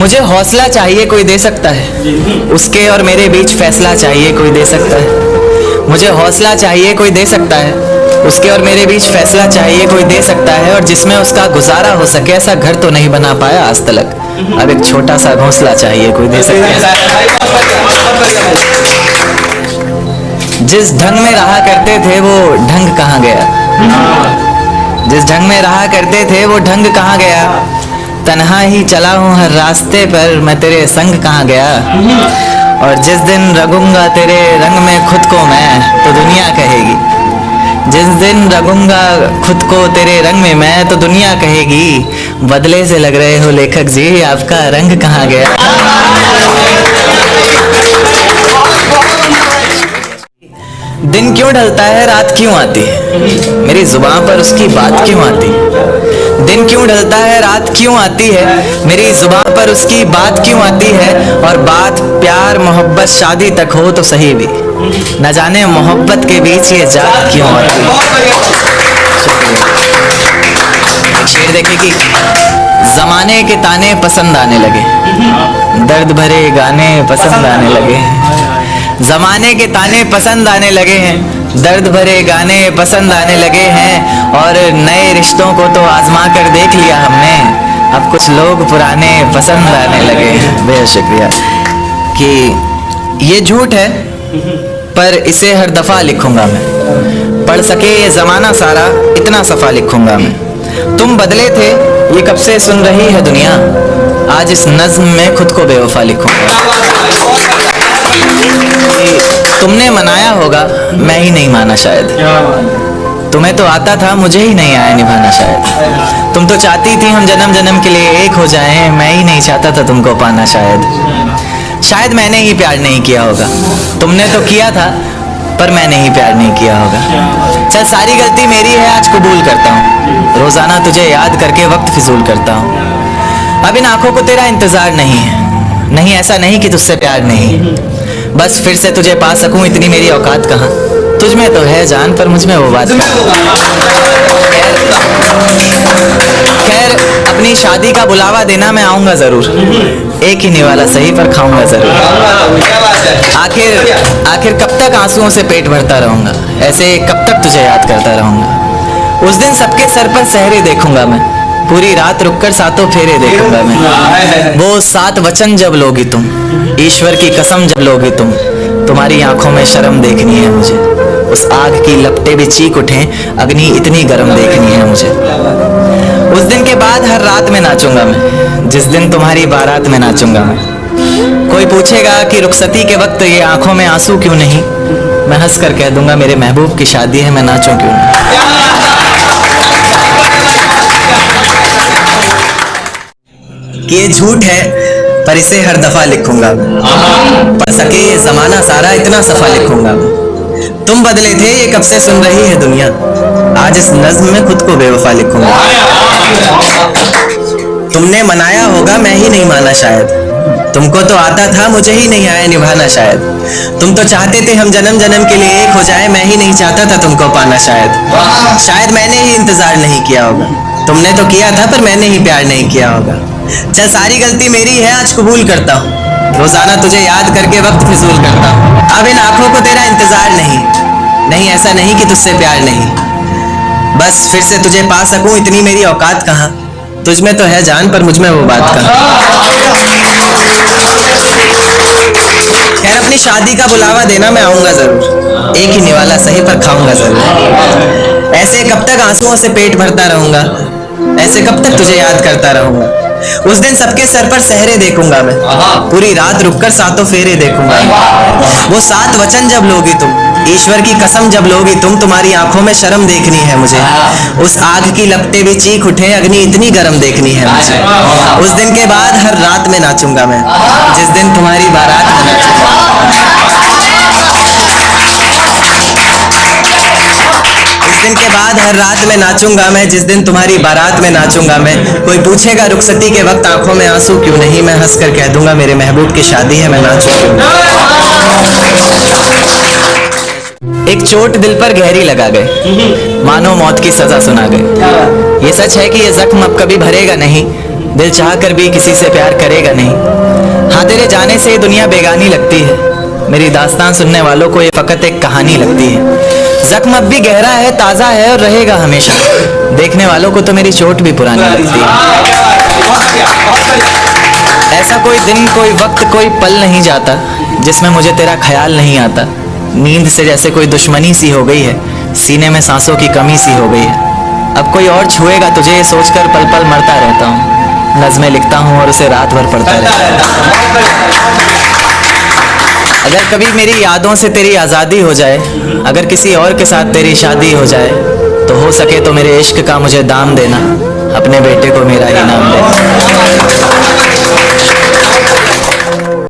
मुझे हौसला चाहिए कोई दे सकता है, उसके और मेरे बीच फैसला चाहिए कोई दे सकता है। मुझे हौसला चाहिए कोई दे सकता है, उसके और मेरे बीच फैसला चाहिए कोई दे सकता है। और जिसमें उसका गुजारा हो सके ऐसा घर तो नहीं बना पाया आज तलक, अब एक छोटा सा घोंसला चाहिए कोई दे सकता है। जिस ढंग में रहा करते थे वो ढंग कहाँ गया, जिस ढंग में रहा करते थे वो ढंग कहाँ गया। तन्हा ही चला हूँ हर रास्ते पर, मैं तेरे संग कहाँ गया। और जिस दिन रंगूंगा तेरे रंग में खुद को मैं तो दुनिया कहेगी, जिस दिन रंगूंगा खुद को तेरे रंग में मैं तो दुनिया कहेगी, बदले से लग रहे हो लेखक जी आपका रंग कहाँ गया। दिन क्यों ढलता है रात क्यों आती है, मेरी जुबान पर उसकी बात क्यों आती है। दिन क्यों ढलता है रात क्यों आती है, मेरी जुबान पर उसकी बात क्यों आती है। और बात प्यार मोहब्बत शादी तक हो तो सही भी, न जाने मोहब्बत के बीच ये जात क्यों आती है। शेर देखे कि जमाने के ताने पसंद आने लगे, दर्द भरे गाने पसंद आने लगे हैं। जमाने के ताने पसंद आने लगे हैं, दर्द भरे गाने पसंद आने लगे हैं। और नए रिश्तों को तो आजमा कर देख लिया हमने, अब कुछ लोग पुराने पसंद आने लगे हैं। बेहद शुक्रिया। कि ये झूठ है पर इसे हर दफा लिखूंगा मैं, पढ़ सके ये जमाना सारा इतना सफा लिखूंगा मैं। तुम बदले थे ये कब से सुन रही है दुनिया, आज इस नज्म में खुद को बेवफा लिखूंगा। तुमने मनाया होगा मैं ही नहीं माना शायद, तुम्हें तो आता था मुझे ही नहीं आया निभाना शायद। तुम तो चाहती थी हम जन्म जन्म के लिए एक हो जाएं, मैं ही नहीं चाहता था तुमको पाना शायद। शायद मैंने ही प्यार नहीं किया होगा, तुमने तो किया था पर मैंने ही प्यार नहीं किया होगा। चल सारी गलती मेरी है आज कबूल करता हूँ, रोजाना तुझे याद करके वक्त फिजूल करता हूँ। अब इन आंखों को तेरा इंतजार नहीं है, नहीं ऐसा नहीं कि तुझसे प्यार नहीं, बस फिर से तुझे पा सकूं इतनी मेरी औकात कहाँ। तुझ में तो है जान पर मुझ में वो बात खैर अपनी शादी का बुलावा देना मैं आऊंगा जरूर, एक ही निवाला सही पर खाऊंगा जरूर। आखिर कब तक आंसुओं से पेट भरता रहूंगा, ऐसे कब तक तुझे याद करता रहूंगा। उस दिन सबके सर पर सहरे देखूंगा मैं, पूरी रात रुककर सातों फेरे देखूंगा मैं। वो 7 वचन जब लोगी तुम, ईश्वर की कसम जब लोगी तुम, तुम्हारी आंखों में शर्म देखनी है मुझे। उस आग की लपटें भी चीख उठें, अग्नि इतनी गर्म देखनी है मुझे। उस दिन के बाद हर रात में नाचूंगा मैं, जिस दिन तुम्हारी बारात में नाचूंगा मैं। कोई पूछेगा कि रुखसती के वक्त ये आंखों में आंसू क्यों नहीं, मैं हंस कर कह दूंगा मेरे महबूब की शादी है मैं नाचूं क्यों नहीं। कि ये झूठ है पर इसे हर दफा लिखूंगा मैं, पढ़ सके ये जमाना सारा इतना सफा लिखूंगा मैं। तुम बदले थे ये कब से सुन रही है दुनिया, आज इस नज्म में खुद को बेवफा लिखूंगा। तुमने मनाया होगा मैं ही नहीं माना शायद, तुमको तो आता था मुझे ही नहीं आया निभाना शायद। तुम तो चाहते थे हम जन्म जन्म के लिए एक हो जाए, मैं ही नहीं चाहता था तुमको पाना शायद। शायद मैंने ही इंतजार नहीं किया होगा, तुमने तो किया था पर मैंने ही प्यार नहीं किया होगा। चल सारी गलती मेरी है आज कबूल करता हूँ, रोजाना तुझे याद करके वक्त फिजूल करता हूँ। अब इन आंखों को तेरा इंतजार नहीं ऐसा नहीं कि तुझसे प्यार नहीं, बस फिर से तुझे पा सकूं इतनी मेरी औकात कहाँ। तुझ में तो है जान पर मुझ में वो बात कहाँ। खैर अपनी शादी का बुलावा देना मैं आऊंगा जरूर, एक ही निवाला सही पर खाऊंगा जरूर। ऐसे कब तक आंसुओं से पेट भरता रहूंगा, ऐसे कब तक तुझे याद करता रहूंगा। उस दिन सबके सर पर सहरे देखूंगा मैं, पूरी रात रुककर सातों फेरे देखूंगा। वो 7 वचन जब लोगी तुम, ईश्वर की कसम जब लोगी तुम, तुम्हारी आंखों में शर्म देखनी है मुझे। उस आग की लपटें भी चीख उठे, अग्नि इतनी गर्म देखनी है मुझे। उस दिन के बाद हर रात में नाचूंगा मैं, जिस दिन तुम्हारी बारात में नाचूंगा। उस दिन के बाद हर रात में नाचूंगा मैं, जिस दिन तुम्हारी बारात में नाचूंगा मैं। कोई पूछेगा रुखसती के वक्त आंखों में आंसू क्यों नहीं, मैं हंस कर कह दूंगा मेरे महबूब की शादी है मैं नाचूं क्यों नहीं। एक चोट दिल पर गहरी लगा गए, मानो मौत की सजा सुना गए। ये सच है कि ये जख्म अब कभी भरेगा नहीं, दिल चाह कर भी किसी से प्यार करेगा नहीं। हाँ तेरे जाने से ये दुनिया बेगानी लगती है, मेरी दास्तान सुनने वालों को ये फकत एक कहानी लगती है। जख्म अब भी गहरा है, ताज़ा है और रहेगा हमेशा, देखने वालों को तो मेरी चोट भी पुरानी लगती है। ऐसा कोई दिन, कोई वक्त, कोई पल नहीं जाता जिसमें मुझे तेरा ख्याल नहीं आता। नींद से जैसे कोई दुश्मनी सी हो गई है, सीने में सांसों की कमी सी हो गई है। अब कोई और छुएगा तुझे ये सोचकर पल पल मरता रहता हूँ। नज़्में लिखता हूँ और उसे रात भर पढ़ता रहता हूँ। अगर कभी मेरी यादों से तेरी आज़ादी हो जाए, अगर किसी और के साथ तेरी शादी हो जाए, तो हो सके तो मेरे इश्क का मुझे दाम देना, अपने बेटे को मेरा ही नाम देना।